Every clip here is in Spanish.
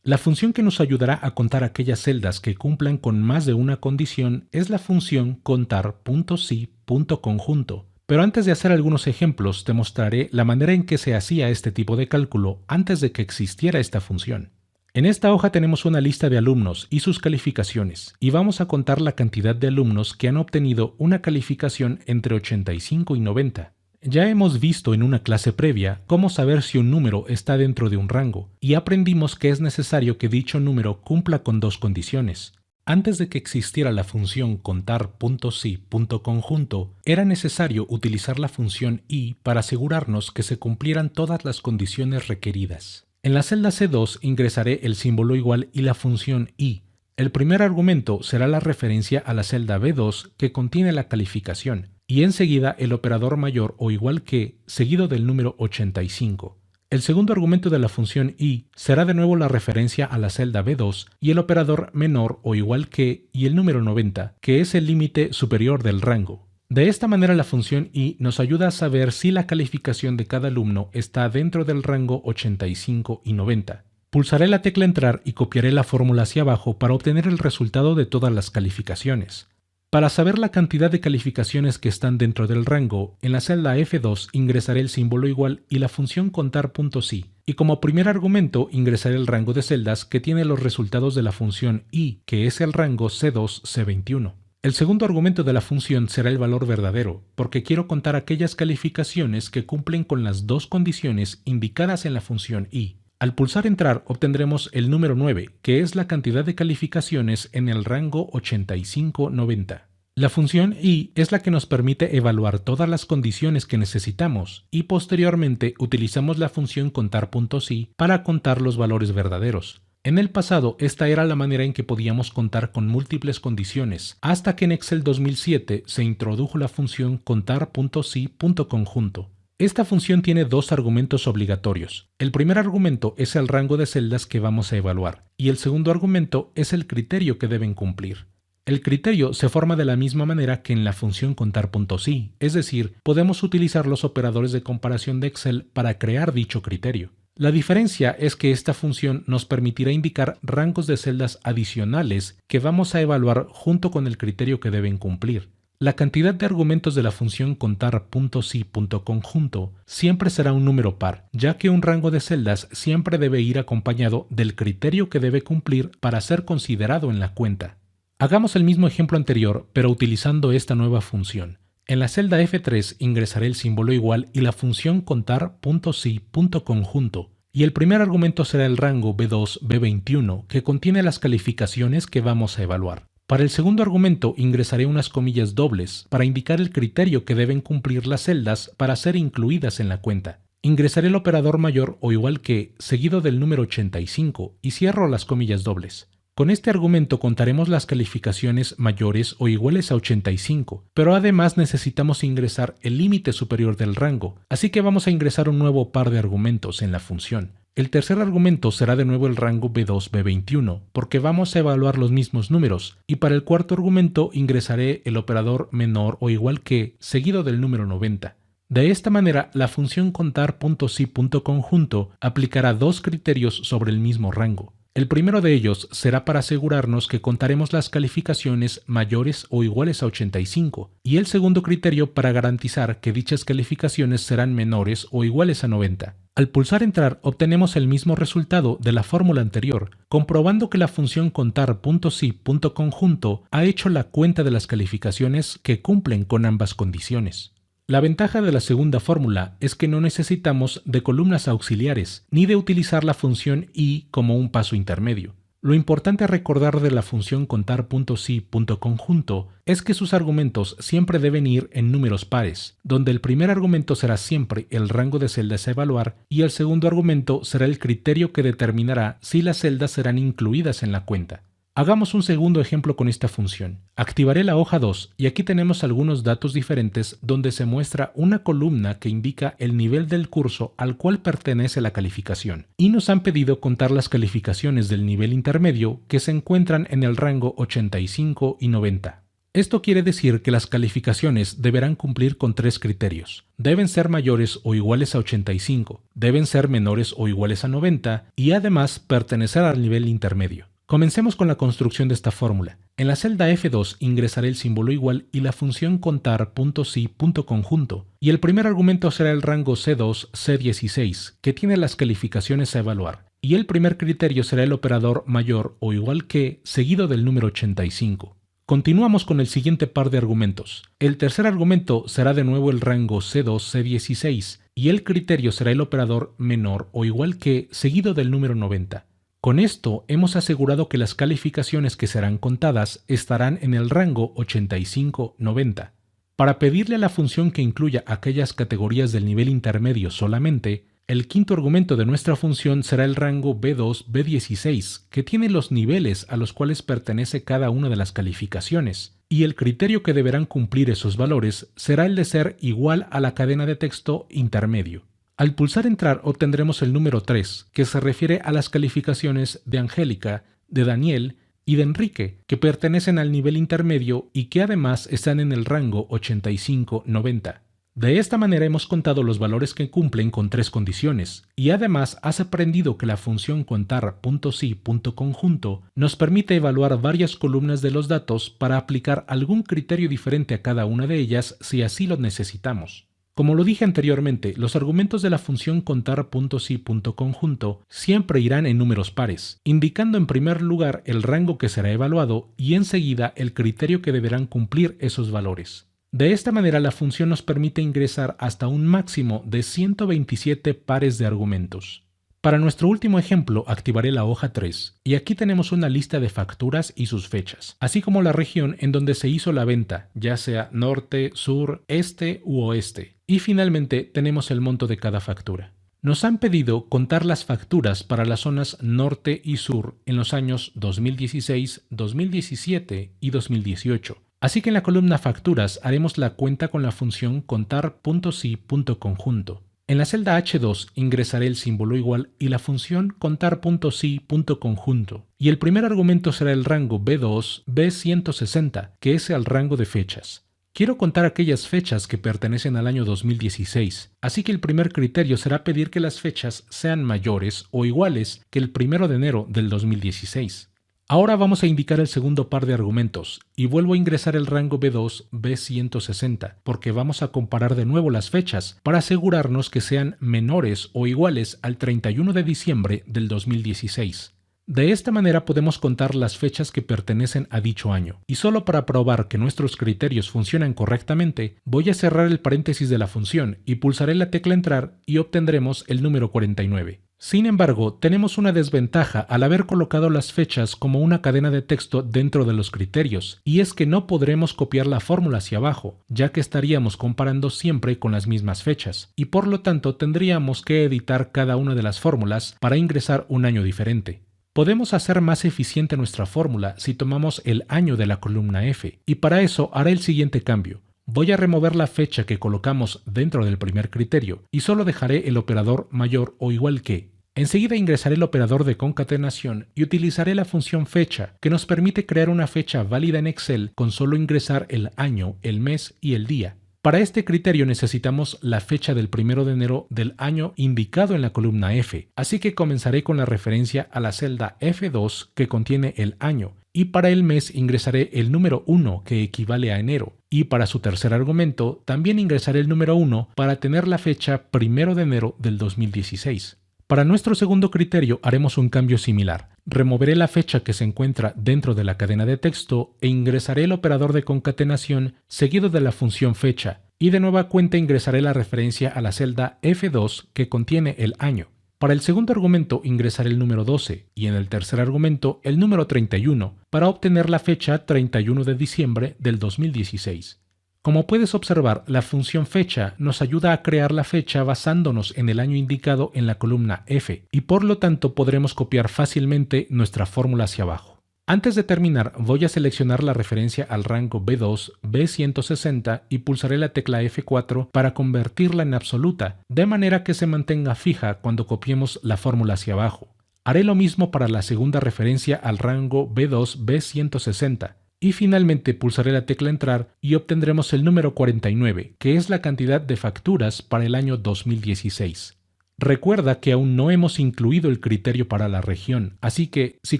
La función que nos ayudará a contar aquellas celdas que cumplan con más de una condición es la función contar.si.conjunto. Pero antes de hacer algunos ejemplos, te mostraré la manera en que se hacía este tipo de cálculo antes de que existiera esta función. En esta hoja tenemos una lista de alumnos y sus calificaciones, y vamos a contar la cantidad de alumnos que han obtenido una calificación entre 85 y 90. Ya hemos visto en una clase previa cómo saber si un número está dentro de un rango, y aprendimos que es necesario que dicho número cumpla con dos condiciones. Antes de que existiera la función contar.si.conjunto, era necesario utilizar la función i para asegurarnos que se cumplieran todas las condiciones requeridas. En la celda C2 ingresaré el símbolo igual y la función i. El primer argumento será la referencia a la celda B2 que contiene la calificación, y enseguida el operador mayor o igual que, seguido del número 85. El segundo argumento de la función i será de nuevo la referencia a la celda B2 y el operador menor o igual que y el número 90, que es el límite superior del rango. De esta manera la función i nos ayuda a saber si la calificación de cada alumno está dentro del rango 85 y 90. Pulsaré la tecla entrar y copiaré la fórmula hacia abajo para obtener el resultado de todas las calificaciones. Para saber la cantidad de calificaciones que están dentro del rango, en la celda F2 ingresaré el símbolo igual y la función contar.si, y como primer argumento ingresaré el rango de celdas que tiene los resultados de la función i, que es el rango C2, C21. El segundo argumento de la función será el valor verdadero, porque quiero contar aquellas calificaciones que cumplen con las dos condiciones indicadas en la función i. Al pulsar entrar obtendremos el número 9, que es la cantidad de calificaciones en el rango 85-90. La función i es la que nos permite evaluar todas las condiciones que necesitamos y posteriormente utilizamos la función contar.si para contar los valores verdaderos. En el pasado esta era la manera en que podíamos contar con múltiples condiciones, hasta que en Excel 2007 se introdujo la función contar.si.conjunto. Esta función tiene dos argumentos obligatorios. El primer argumento es el rango de celdas que vamos a evaluar, y el segundo argumento es el criterio que deben cumplir. El criterio se forma de la misma manera que en la función contar.si, es decir, podemos utilizar los operadores de comparación de Excel para crear dicho criterio. La diferencia es que esta función nos permitirá indicar rangos de celdas adicionales que vamos a evaluar junto con el criterio que deben cumplir. La cantidad de argumentos de la función contar.si.conjunto siempre será un número par, ya que un rango de celdas siempre debe ir acompañado del criterio que debe cumplir para ser considerado en la cuenta. Hagamos el mismo ejemplo anterior, pero utilizando esta nueva función. En la celda F3 ingresaré el símbolo igual y la función contar.si.conjunto, y el primer argumento será el rango B2, B21, que contiene las calificaciones que vamos a evaluar. Para el segundo argumento ingresaré unas comillas dobles para indicar el criterio que deben cumplir las celdas para ser incluidas en la cuenta. Ingresaré el operador mayor o igual que, seguido del número 85, y cierro las comillas dobles. Con este argumento contaremos las calificaciones mayores o iguales a 85, pero además necesitamos ingresar el límite superior del rango, así que vamos a ingresar un nuevo par de argumentos en la función. El tercer argumento será de nuevo el rango B2, B21, porque vamos a evaluar los mismos números, y para el cuarto argumento ingresaré el operador menor o igual que, seguido del número 90. De esta manera, la función contar.si.conjunto aplicará dos criterios sobre el mismo rango. El primero de ellos será para asegurarnos que contaremos las calificaciones mayores o iguales a 85, y el segundo criterio para garantizar que dichas calificaciones serán menores o iguales a 90. Al pulsar entrar obtenemos el mismo resultado de la fórmula anterior, comprobando que la función contar.si.conjunto ha hecho la cuenta de las calificaciones que cumplen con ambas condiciones. La ventaja de la segunda fórmula es que no necesitamos de columnas auxiliares ni de utilizar la función i como un paso intermedio. Lo importante a recordar de la función contar.si.conjunto es que sus argumentos siempre deben ir en números pares, donde el primer argumento será siempre el rango de celdas a evaluar y el segundo argumento será el criterio que determinará si las celdas serán incluidas en la cuenta. Hagamos un segundo ejemplo con esta función. Activaré la hoja 2 y aquí tenemos algunos datos diferentes donde se muestra una columna que indica el nivel del curso al cual pertenece la calificación. Y nos han pedido contar las calificaciones del nivel intermedio que se encuentran en el rango 85 y 90. Esto quiere decir que las calificaciones deberán cumplir con 3 criterios. Deben ser mayores o iguales a 85, deben ser menores o iguales a 90 y además pertenecer al nivel intermedio. Comencemos con la construcción de esta fórmula. En la celda F2 ingresaré el símbolo igual y la función contar.si.conjunto, y el primer argumento será el rango C2, C16, que tiene las calificaciones a evaluar, y el primer criterio será el operador mayor o igual que, seguido del número 85. Continuamos con el siguiente par de argumentos. El tercer argumento será de nuevo el rango C2, C16, y el criterio será el operador menor o igual que, seguido del número 90. Con esto hemos asegurado que las calificaciones que serán contadas estarán en el rango 85-90. Para pedirle a la función que incluya aquellas categorías del nivel intermedio solamente, el quinto argumento de nuestra función será el rango B2-B16, que tiene los niveles a los cuales pertenece cada una de las calificaciones, y el criterio que deberán cumplir esos valores será el de ser igual a la cadena de texto intermedio. Al pulsar entrar obtendremos el número 3, que se refiere a las calificaciones de Angélica, de Daniel y de Enrique, que pertenecen al nivel intermedio y que además están en el rango 85-90. De esta manera hemos contado los valores que cumplen con 3 condiciones, y además has aprendido que la función contar.si.conjunto nos permite evaluar varias columnas de los datos para aplicar algún criterio diferente a cada una de ellas si así lo necesitamos. Como lo dije anteriormente, los argumentos de la función contar.si.conjunto siempre irán en números pares, indicando en primer lugar el rango que será evaluado y enseguida el criterio que deberán cumplir esos valores. De esta manera la función nos permite ingresar hasta un máximo de 127 pares de argumentos. Para nuestro último ejemplo activaré la hoja 3 y aquí tenemos una lista de facturas y sus fechas, así como la región en donde se hizo la venta, ya sea norte, sur, este u oeste. Y finalmente tenemos el monto de cada factura. Nos han pedido contar las facturas para las zonas norte y sur en los años 2016, 2017 y 2018. Así que en la columna facturas haremos la cuenta con la función contar.si.conjunto. En la celda H2 ingresaré el símbolo igual y la función contar.si.conjunto. Y el primer argumento será el rango B2, B160, que es el rango de fechas. Quiero contar aquellas fechas que pertenecen al año 2016, así que el primer criterio será pedir que las fechas sean mayores o iguales que el 1 de enero del 2016. Ahora vamos a indicar el segundo par de argumentos y vuelvo a ingresar el rango B2, B160, porque vamos a comparar de nuevo las fechas para asegurarnos que sean menores o iguales al 31 de diciembre del 2016. De esta manera podemos contar las fechas que pertenecen a dicho año, y solo para probar que nuestros criterios funcionan correctamente, voy a cerrar el paréntesis de la función y pulsaré la tecla entrar y obtendremos el número 49. Sin embargo, tenemos una desventaja al haber colocado las fechas como una cadena de texto dentro de los criterios, y es que no podremos copiar la fórmula hacia abajo, ya que estaríamos comparando siempre con las mismas fechas, y por lo tanto tendríamos que editar cada una de las fórmulas para ingresar un año diferente. Podemos hacer más eficiente nuestra fórmula si tomamos el año de la columna F, y para eso haré el siguiente cambio. Voy a remover la fecha que colocamos dentro del primer criterio y solo dejaré el operador mayor o igual que. Enseguida ingresaré el operador de concatenación y utilizaré la función fecha, que nos permite crear una fecha válida en Excel con solo ingresar el año, el mes y el día. Para este criterio necesitamos la fecha del 1 de enero del año indicado en la columna F, así que comenzaré con la referencia a la celda F2 que contiene el año, y para el mes ingresaré el número 1 que equivale a enero, y para su tercer argumento también ingresaré el número 1 para tener la fecha 1 de enero del 2016. Para nuestro segundo criterio haremos un cambio similar. Removeré la fecha que se encuentra dentro de la cadena de texto e ingresaré el operador de concatenación seguido de la función fecha, y de nueva cuenta ingresaré la referencia a la celda F2 que contiene el año. Para el segundo argumento ingresaré el número 12 y en el tercer argumento el número 31 para obtener la fecha 31 de diciembre del 2016. Como puedes observar, la función fecha nos ayuda a crear la fecha basándonos en el año indicado en la columna F y por lo tanto podremos copiar fácilmente nuestra fórmula hacia abajo. Antes de terminar, voy a seleccionar la referencia al rango B2, B160 y pulsaré la tecla F4 para convertirla en absoluta, de manera que se mantenga fija cuando copiemos la fórmula hacia abajo. Haré lo mismo para la segunda referencia al rango B2, B160. Y finalmente pulsaré la tecla Entrar y obtendremos el número 49, que es la cantidad de facturas para el año 2016. Recuerda que aún no hemos incluido el criterio para la región, así que si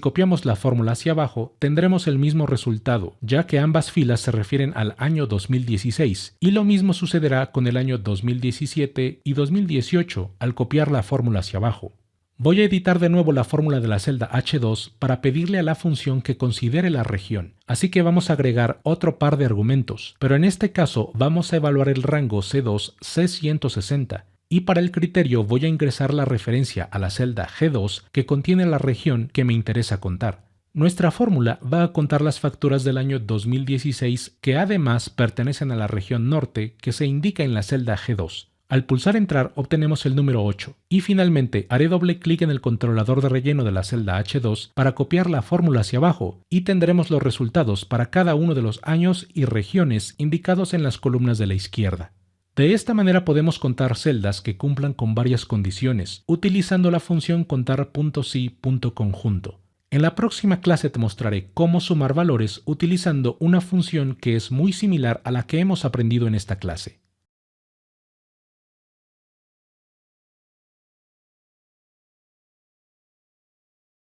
copiamos la fórmula hacia abajo, tendremos el mismo resultado, ya que ambas filas se refieren al año 2016, y lo mismo sucederá con el año 2017 y 2018 al copiar la fórmula hacia abajo. Voy a editar de nuevo la fórmula de la celda H2 para pedirle a la función que considere la región, así que vamos a agregar otro par de argumentos, pero en este caso vamos a evaluar el rango C2 C160, y para el criterio voy a ingresar la referencia a la celda G2 que contiene la región que me interesa contar. Nuestra fórmula va a contar las facturas del año 2016 que además pertenecen a la región norte que se indica en la celda G2. Al pulsar Entrar obtenemos el número 8 y finalmente haré doble clic en el controlador de relleno de la celda H2 para copiar la fórmula hacia abajo y tendremos los resultados para cada uno de los años y regiones indicados en las columnas de la izquierda. De esta manera podemos contar celdas que cumplan con varias condiciones, utilizando la función contar.si.conjunto. En la próxima clase te mostraré cómo sumar valores utilizando una función que es muy similar a la que hemos aprendido en esta clase.